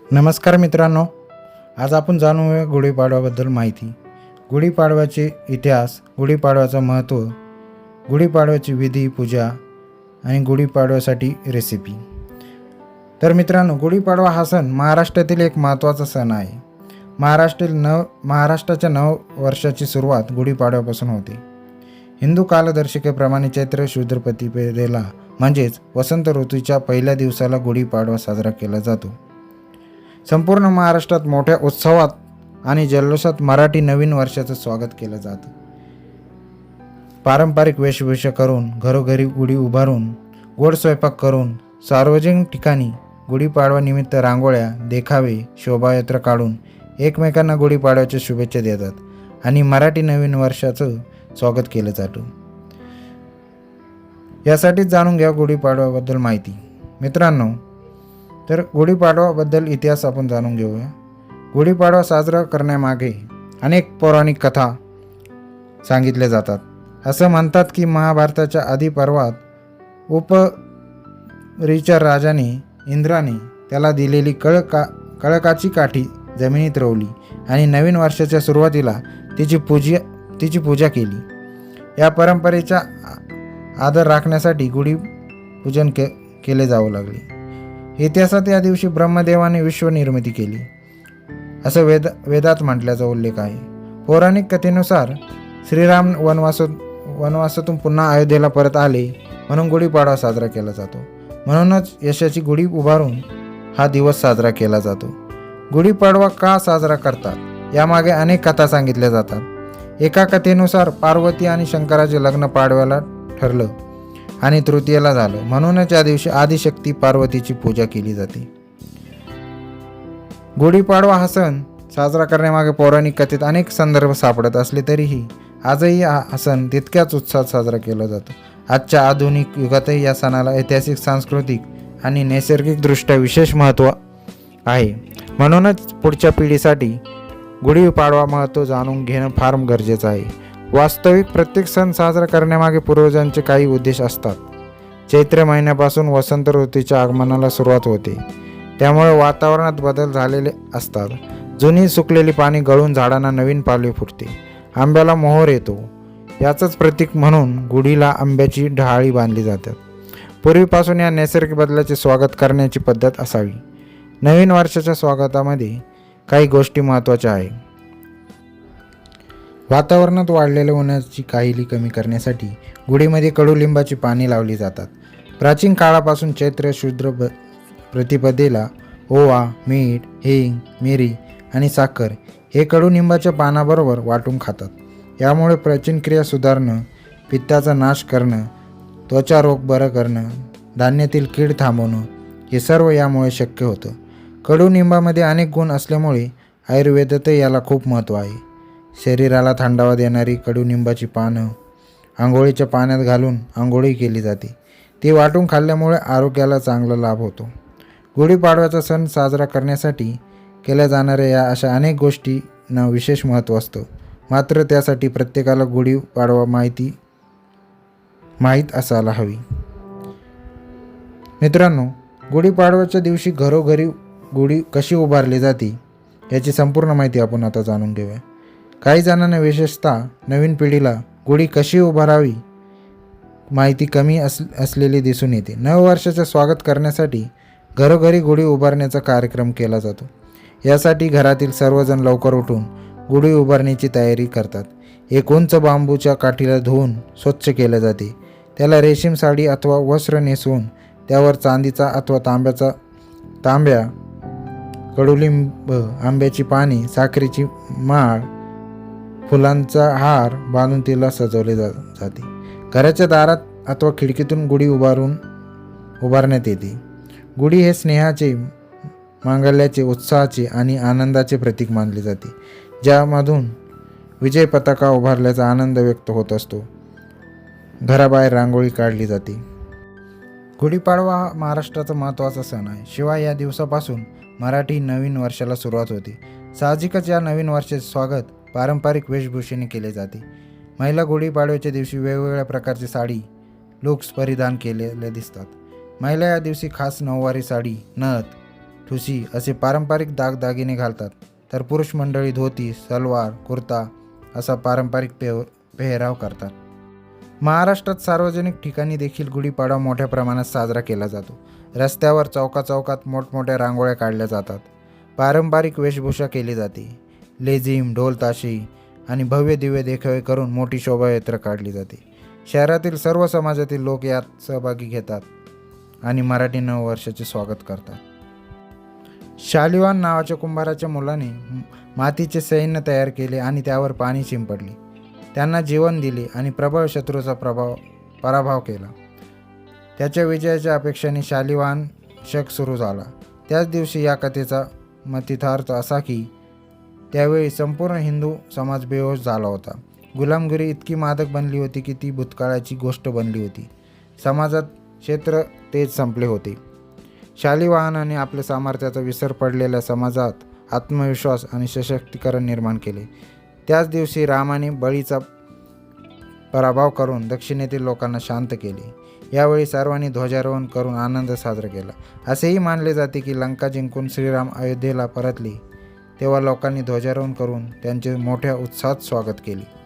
नमस्कार मित्रांनो, आज आपण जाणूया गुढीपाडव्याबद्दल माहिती. गुढीपाडव्याचे इतिहास, गुढीपाडव्याचं महत्त्व, गुढीपाडव्याची विधी, पूजा आणि गुढीपाडव्यासाठी रेसिपी. तर मित्रांनो, गुढीपाडवा हा सण महाराष्ट्रातील एक महत्त्वाचा सण आहे. महाराष्ट्राच्या नववर्षाची सुरुवात गुढीपाडव्यापासून होते. हिंदू कालदर्शिकेप्रमाणे चैत्र शुद्ध प्रतिपदेला म्हणजेच वसंत ऋतूच्या पहिल्या दिवसाला गुढीपाडवा साजरा केला जातो. संपूर्ण महाराष्ट्रात मोठ्या उत्सवात आणि जल्लोषात मराठी नवीन वर्षाचं स्वागत केलं जातं. पारंपरिक वेशभूषा करून, घरोघरी गुढी उभारून, गोड स्वयंपाक करून, सार्वजनिक ठिकाणी गुढीपाडवा निमित्त रांगोळ्या, देखावे, शोभायात्रा काढून एकमेकांना गुढीपाडव्याच्या शुभेच्छा देतात आणि मराठी नवीन वर्षाचं स्वागत केलं जातं. यासाठीच जाणून घ्या गुढीपाडव्याबद्दल माहिती. मित्रांनो, तर गुढीपाडवाबद्दल इतिहास आपण जाणून घेऊया. गुढीपाडवा साजरा करण्यामागे अनेक पौराणिक कथा सांगितल्या जातात. असं म्हणतात की महाभारताच्या आदी पर्वात उपरीच्या राजाने इंद्राने त्याला दिलेली कळकाची काठी जमिनीत रोवली आणि नवीन वर्षाच्या सुरुवातीला तिची पूजा केली. या परंपरेचा आदर राखण्यासाठी गुढीपूजन केले जाऊ लागले. इतिहासात या दिवशी ब्रह्मदेवाने विश्वनिर्मिती केली असं वेदात म्हटल्याचा उल्लेख आहे. पौराणिक कथेनुसार श्रीराम वनवासातून पुन्हा अयोध्येला परत आले म्हणून गुढीपाडवा साजरा केला जातो. म्हणूनच यशाची गुढी उभारून हा दिवस साजरा केला जातो. गुढीपाडवा का साजरा करतात यामागे अनेक कथा सांगितल्या जातात. एका कथेनुसार पार्वती आणि शंकराचे लग्न पाडव्याला ठरलं आणि तृतीयेला झालं, म्हणूनच या दिवशी आदिशक्ती पार्वतीची पूजा केली जाते. गुढीपाडवा हा सण साजरा करण्यामागे पौराणिक कथेत अनेक संदर्भ सापडत असले तरीही आजही हा सण तितक्याच उत्साहात साजरा केला जातो. आजच्या आधुनिक युगातही या सणाला ऐतिहासिक, सांस्कृतिक आणि नैसर्गिकदृष्ट्या विशेष महत्त्व आहे. म्हणूनच पुढच्या पिढीसाठी गुढीपाडवा महत्त्व जाणून घेणं फार गरजेचं आहे. वास्तविक प्रत्येक सण साजरा करण्यामागे पूर्वजांचे काही उद्देश असतात. चैत्र महिन्यापासून वसंत ऋतूच्या आगमनाला सुरुवात होते, त्यामुळे वातावरणात बदल झालेले असतात. जुनी सुकलेली पाने गळून झाडांना नवीन पालवी फुटते, आंब्याला मोहर येतो. याचंच प्रतीक म्हणून गुढीला आंब्याची डहाळी बांधली जातात. पूर्वीपासून या नैसर्गिक बदलाचे स्वागत करण्याची पद्धत असावी. नवीन वर्षाच्या स्वागतामध्ये काही गोष्टी महत्त्वाच्या आहेत. वातावरणात वाढलेल्या उन्हाची काहिली कमी करण्यासाठी गुढीमध्ये कडुलिंबाची पाने लावली जातात. प्राचीन काळापासून चैत्र शुद्ध प्रतिपदेला ओवा, मीठ, हिंग, मिरी आणि साखर हे कडुलिंबाच्या पानाबरोबर वाटून खातात. यामुळे पचनक्रिया सुधारणं, पित्ताचा नाश करणं, त्वचा रोग बरं करणं, धान्यातील कीड थांबवणं हे सर्व यामुळे शक्य होतं. कडुलिंबामध्ये अनेक गुण असल्यामुळे आयुर्वेदातही याला खूप महत्त्व आहे. शरीराला थंडावा देणारी कडुलिंबाची पानं आंघोळीच्या पाण्यात घालून आंघोळी केली जाते. ती वाटून खाल्ल्यामुळे आरोग्याला चांगला लाभ होतो. गुढीपाडव्याचा सण साजरा करण्यासाठी केल्या जाणाऱ्या या अशा अनेक गोष्टींना विशेष महत्त्व असतं. मात्र त्यासाठी प्रत्येकाला गुढीपाडवा माहीत असायला हवी. मित्रांनो, गुढीपाडव्याच्या दिवशी घरोघरी गुढी कशी उभारली जाते याची संपूर्ण माहिती आपण आता जाणून घेऊया. काही जणांना, विशेषतः नवीन पिढीला, गुढी कशी उभारावी माहिती कमी असलेली दिसून येते. नववर्षाचे स्वागत करण्यासाठी घरोघरी गुढी उभारण्याचा कार्यक्रम केला जातो. यासाठी घरातील सर्वजण लवकर उठून गुढी उभारण्याची तयारी करतात. एक उंच बांबूच्या काठीला धुवून स्वच्छ केले जाते. त्याला रेशीम साडी अथवा वस्त्र नेसवून त्यावर चांदीचा अथवा तांब्या, कडुलिंब, आंब्याची पाने, साखरेची माळ, फुलांचा हार बांधून तिला सजवले जाते. घराच्या दारात अथवा खिडकीतून गुढी उभारण्यात येते. गुढी हे स्नेहाचे, मांगल्याचे, उत्साहाचे आणि आनंदाचे प्रतीक मानले जाते, ज्यामधून विजय पताका उभारल्याचा आनंद व्यक्त होत असतो. घराबाहेर रांगोळी काढली जाते. गुढीपाडवा हा महाराष्ट्राचा महत्त्वाचा सण आहे. शिवाय या दिवसापासून मराठी नवीन वर्षाला सुरुवात होते. साहजिकच या नवीन वर्षाचे स्वागत पारंपरिक वेशभूषेने केले जाते. महिला गुढीपाडव्याच्या दिवशी वेगवेगळ्या प्रकारची साडी, लुक्स परिधान केलेले दिसतात. महिला या दिवशी खास नऊवारी साडी, नथ, ठुसी असे पारंपरिक दागदागिने घालतात, तर पुरुष मंडळी धोती, सलवार, कुर्ता असा पारंपरिक पेहराव करतात. महाराष्ट्रात सार्वजनिक ठिकाणी देखील गुढीपाडवा मोठ्या प्रमाणात साजरा केला जातो. रस्त्यावर, चौकाचौकात मोठमोठ्या रांगोळ्या काढल्या जातात. पारंपरिक वेशभूषा केली जाते. लेझिम, ढोल ताशे आणि भव्य दिव्य देखावे करून मोठी शोभायात्रा काढली जाते. शहरातील सर्व समाजातील लोक यात सहभागी घेतात आणि मराठी नववर्षाचे स्वागत करतात. शालिवाहन नावाच्या कुंभाराच्या मुलाने मातीचे सैन्य तयार केले आणि त्यावर पाणी शिंपडले. त्यांना जीवन दिले आणि प्रबळ शत्रूचा पराभव केला. त्याच्या विजयाच्या अपेक्षेने शालिवाहन शक सुरू झाला. त्याच दिवशी या कथेचा मतितार्थ असा की त्यावेळी संपूर्ण हिंदू समाज बेहोश झाला होता. गुलामगिरी इतकी मादक बनली होती की ती भूतकाळाची गोष्ट बनली होती. समाजात क्षेत्र तेज संपले होते. शालिवाहनाने आपल्या सामर्थ्याचा विसर पडलेल्या समाजात आत्मविश्वास आणि सशक्तीकरण निर्माण केले. त्याच दिवशी रामाने बळीचा पराभव करून दक्षिणेतील लोकांना शांत केले. यावेळी सर्वांनी ध्वजारोहण करून आनंद साजरा केला. असेही मानले जाते की लंका जिंकून श्रीराम अयोध्येला परतले तेव्हा लोकांनी ध्वजारोहण करून त्यांचे मोठ्या उत्साहात स्वागत केले.